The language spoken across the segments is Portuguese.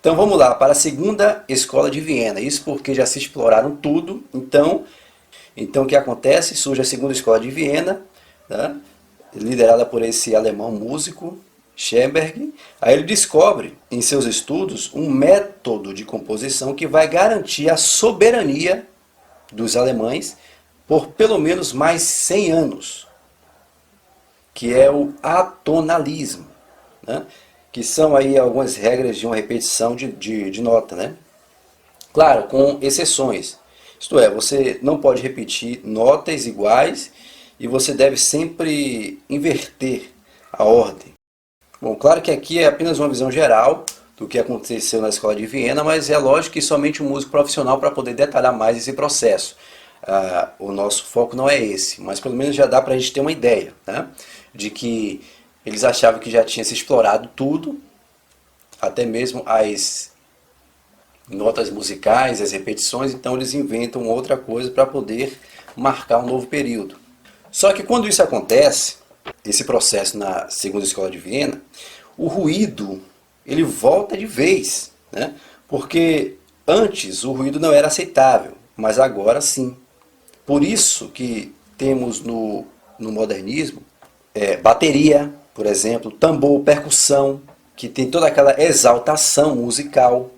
Então vamos lá, para a segunda escola de Viena. Isso porque já se exploraram tudo. Então o que acontece? Surge a segunda escola de Viena, né? Liderada por esse alemão músico, Schoenberg. Aí ele descobre em seus estudos um método de composição que vai garantir a soberania dos alemães por pelo menos mais 100 anos, que é o atonalismo, né? Que são aí algumas regras de uma repetição de nota, né? Claro, com exceções. Isto é, você não pode repetir notas iguais e você deve sempre inverter a ordem. Bom, claro que aqui é apenas uma visão geral do que aconteceu na escola de Viena, mas é lógico que somente um músico profissional para poder detalhar mais esse processo. O nosso foco não é esse, mas pelo menos já dá para a gente ter uma ideia, né? De que eles achavam que já tinha se explorado tudo, até mesmo as notas musicais, as repetições, então eles inventam outra coisa para poder marcar um novo período. Só que quando isso acontece, esse processo na segunda escola de Viena, o ruído ele volta de vez, né? Porque antes o ruído não era aceitável, mas agora sim. Por isso que temos no modernismo bateria, por exemplo, tambor, percussão, que tem toda aquela exaltação musical.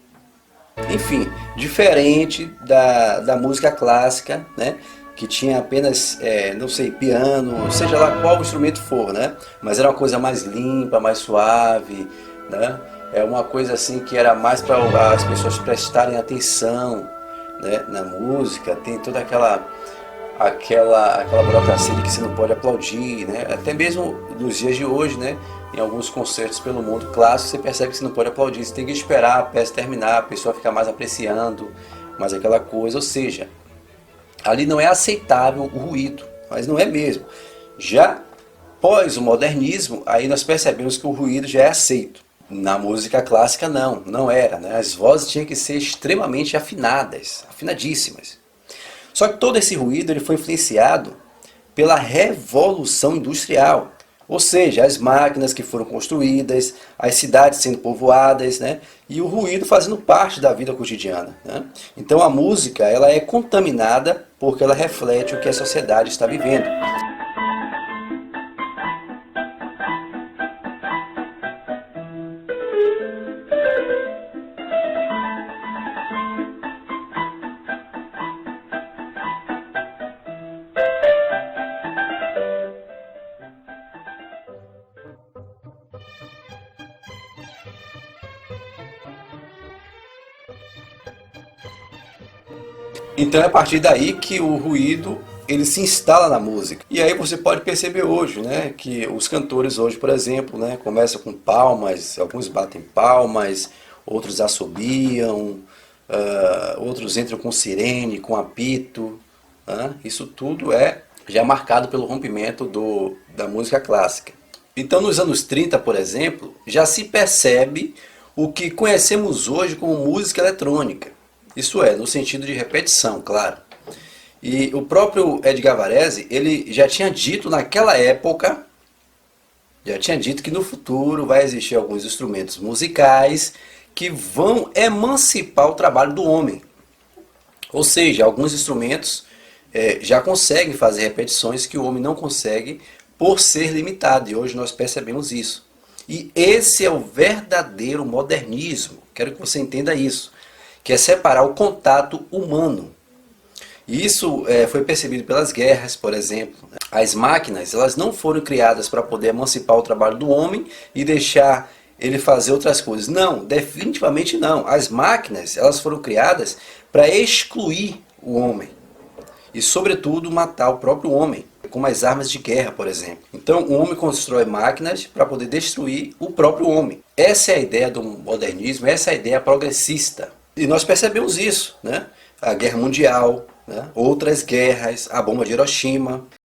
Enfim, diferente da música clássica, né? Que tinha apenas, não sei, piano, seja lá qual instrumento for, né? Mas era uma coisa mais limpa, mais suave, né? É uma coisa assim que era mais para as pessoas prestarem atenção, né, na música. Tem toda aquela burocracia de que você não pode aplaudir, né? Até mesmo nos dias de hoje, né? Em alguns concertos pelo mundo clássico, você percebe que você não pode aplaudir, você tem que esperar a peça terminar, a pessoa ficar mais apreciando, mais aquela coisa. Ou seja, ali não é aceitável o ruído, mas não é mesmo. Já pós o modernismo, aí nós percebemos que o ruído já é aceito. Na música clássica não era, né? As vozes tinham que ser extremamente afinadas, afinadíssimas. Só que todo esse ruído ele foi influenciado pela Revolução Industrial. Ou seja, as máquinas que foram construídas, as cidades sendo povoadas, né? E o ruído fazendo parte da vida cotidiana, né? Então a música ela é contaminada porque ela reflete o que a sociedade está vivendo. Então é a partir daí que o ruído ele se instala na música. E aí você pode perceber hoje, né, que os cantores hoje, por exemplo, né, começam com palmas, alguns batem palmas, outros assobiam, outros entram com sirene, com apito, né? Isso tudo é já marcado pelo rompimento da música clássica. Então nos anos 30, por exemplo, já se percebe o que conhecemos hoje como música eletrônica. Isso é, no sentido de repetição, claro. E o próprio Edgar Varese, ele já tinha dito naquela época, já tinha dito que no futuro vai existir alguns instrumentos musicais que vão emancipar o trabalho do homem. Ou seja, alguns instrumentos já conseguem fazer repetições que o homem não consegue por ser limitado. E hoje nós percebemos isso. E esse é o verdadeiro modernismo. Quero que você entenda isso. Que é separar o contato humano. E isso foi percebido pelas guerras, por exemplo. As máquinas elas não foram criadas para poder emancipar o trabalho do homem e deixar ele fazer outras coisas. Não, definitivamente não. As máquinas elas foram criadas para excluir o homem. E, sobretudo, matar o próprio homem, como as armas de guerra, por exemplo. Então, o homem constrói máquinas para poder destruir o próprio homem. Essa é a ideia do modernismo, essa é a ideia progressista. E nós percebemos isso, né? A Guerra Mundial, né? Outras guerras, a bomba de Hiroshima.